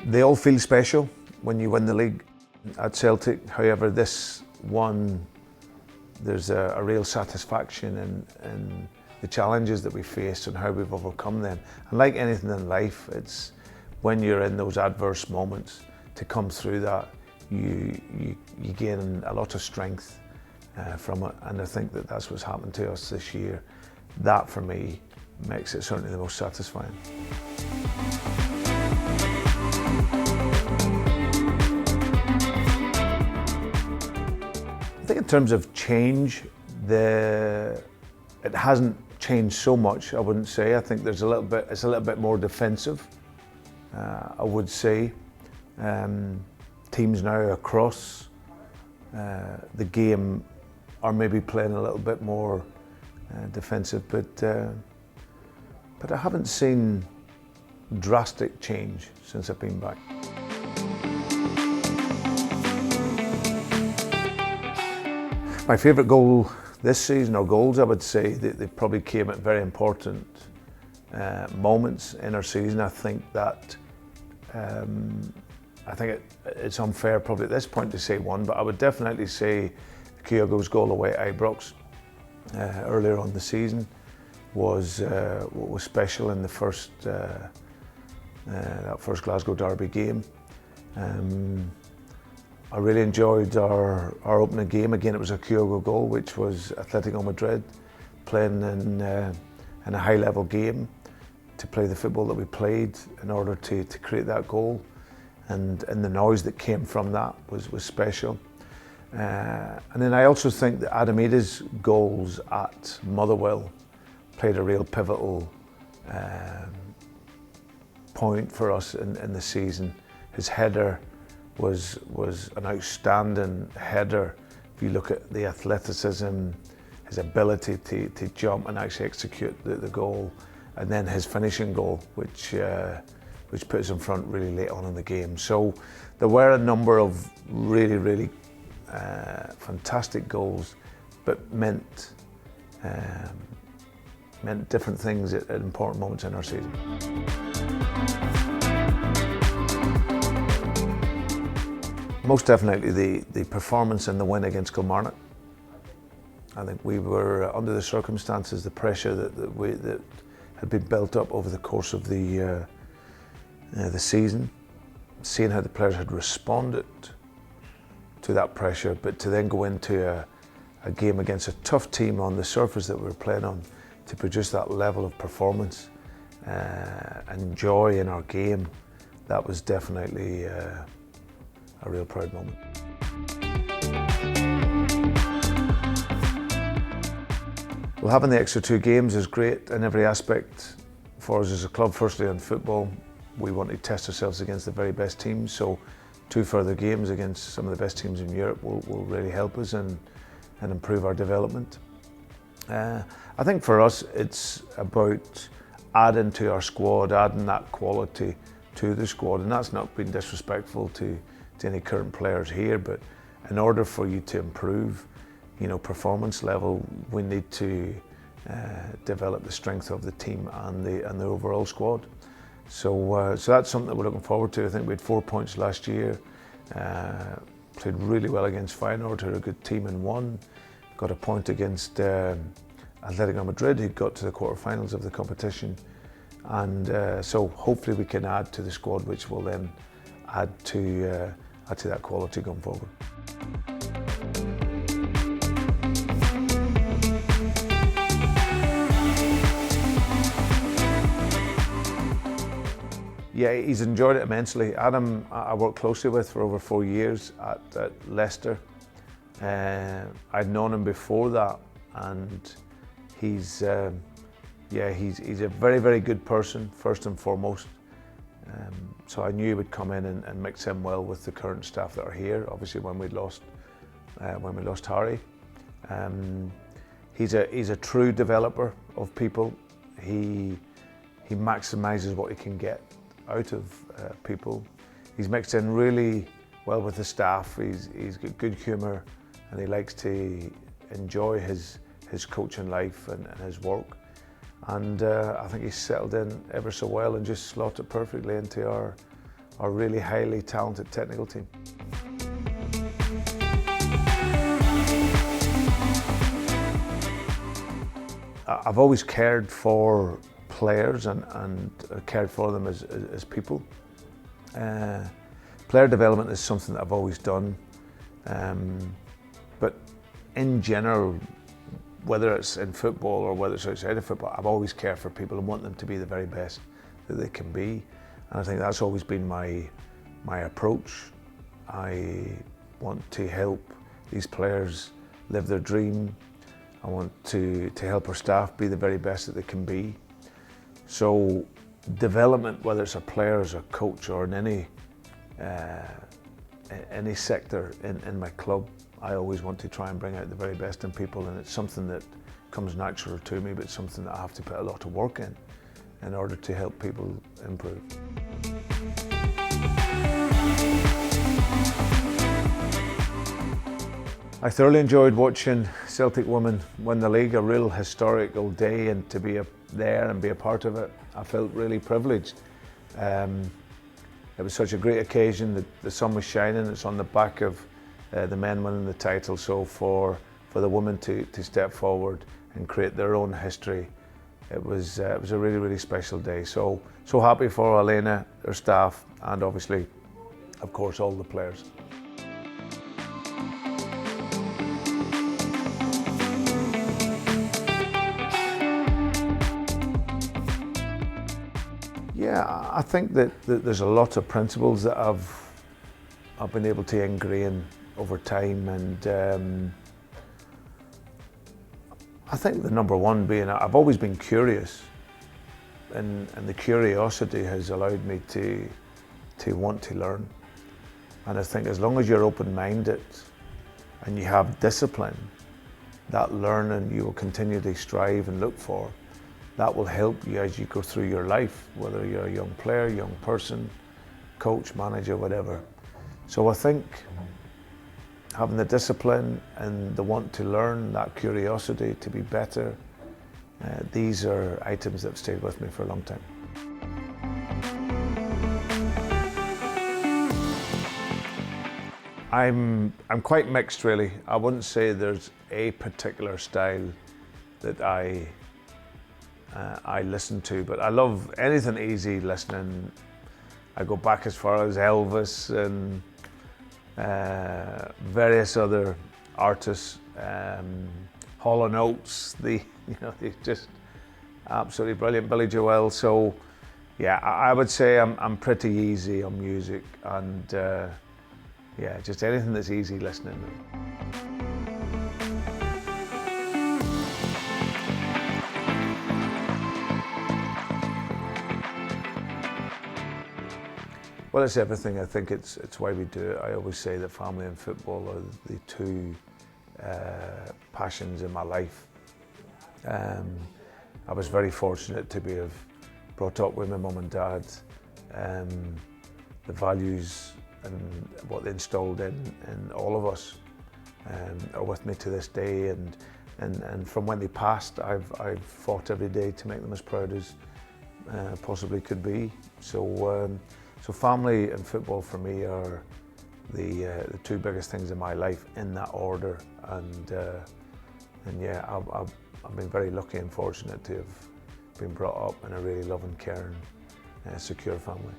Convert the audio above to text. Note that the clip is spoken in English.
They all feel special when you win the league at Celtic. However, this one, there's a real satisfaction in the challenges that we faced and how we've overcome them. And like anything in life, it's when you're in those adverse moments, to come through that, you gain a lot of strength from it. And I think that that's what's happened to us this year. That, for me, makes it certainly the most satisfying. I think in terms of change, it hasn't changed so much, I wouldn't say. I think it's a little bit more defensive, I would say. Teams now across the game are maybe playing a little bit more defensive, but I haven't seen drastic change since I've been back. My favourite goal this season, or goals, I would say, they probably came at very important moments in our season. I think that it's unfair probably at this point to say one, but I would definitely say Kyogo's goal away at Ibrox earlier on the season was special in the that first Glasgow Derby game. I really enjoyed our opening game. Again, it was a Kyogo goal, which was Atletico Madrid playing in a high-level game to play the football that we played in order to create that goal, and the noise that came from that was special. And then I also think that Adam Ida's goals at Motherwell played a real pivotal point for us in the season. His header was an outstanding header. If you look at the athleticism, his ability to jump and actually execute the goal, and then his finishing goal, which put us in front really late on in the game. So there were a number of really fantastic goals, but meant different things at important moments in our season. Most definitely the performance and the win against Kilmarnock. I think we were, under the circumstances, the pressure that had been built up over the course of the season, seeing how the players had responded to that pressure, but to then go into a game against a tough team on the surface that we were playing on, to produce that level of performance and joy in our game, that was definitely a real proud moment. Well, having the extra 2 games is great in every aspect for us as a club. Firstly, on football, we want to test ourselves against the very best teams, so 2 further games against some of the best teams in Europe will really help us and improve our development. I think for us it's about adding to our squad, adding that quality to the squad, and that's not being disrespectful to any current players here, but in order for you to improve, performance level, we need to develop the strength of the team and the overall squad. So that's something that we're looking forward to. I think we had 4 points last year, played really well against Feyenoord, who are a good team, and won. Got a point against Atletico Madrid, who got to the quarterfinals of the competition, and so hopefully we can add to the squad, which will then add to that quality going forward. Yeah, he's enjoyed it immensely. Adam, I worked closely with for over 4 years at Leicester. I'd known him before that, and he's a very good person, first and foremost. So I knew he would come in and mix in well with the current staff that are here. Obviously, when we lost Harry, he's a true developer of people. He maximises what he can get out of people. He's mixed in really well with the staff. He's got good humour, and he likes to enjoy his coaching life and his work. And I think he's settled in ever so well and just slotted perfectly into our a really highly talented technical team. I've always cared for players and cared for them as people. Player development is something that I've always done, but in general, whether it's in football or whether it's outside of football, I've always cared for people and want them to be the very best that they can be. And I think that's always been my approach. I want to help these players live their dream. I want to help our staff be the very best that they can be. So development, whether it's a player, as a coach, or in any sector in my club, I always want to try and bring out the very best in people, and it's something that comes natural to me, but it's something that I have to put a lot of work in order to help people improve. I thoroughly enjoyed watching Celtic women win the league, a real historical day, and to be there and be a part of it, I felt really privileged. It was such a great occasion. The sun was shining. It's on the back of the men winning the title. So for the women to step forward and create their own history, it was a really special day. So happy for Elena, her staff, and obviously, of course, all the players. Yeah, I think that there's a lot of principles that I've been able to ingrain over time, and I think the number one being I've always been curious, and the curiosity has allowed me to want to learn. And I think as long as you're open-minded and you have discipline, that learning you will continually strive and look for. That will help you as you go through your life, whether you're a young player, young person, coach, manager, whatever. So I think having the discipline and the want to learn, that curiosity to be better, these are items that have stayed with me for a long time. I'm quite mixed, really. I wouldn't say there's a particular style that I listen to, but I love anything easy listening. I go back as far as Elvis and various other artists, Hall & Oates, they're just absolutely brilliant, Billy Joel. So yeah, I would say I'm pretty easy on music, and yeah, just anything that's easy listening. Well, it's everything. I think it's why we do it. I always say that family and football are the two passions in my life. I was very fortunate to have brought up with my mum and dad. The values and what they installed in all of us are with me to this day. And from when they passed, I've fought every day to make them as proud as possibly could be. So family and football for me are the two biggest things in my life, in that order. And yeah, I've been very lucky and fortunate to have been brought up in a really loving, caring, secure family.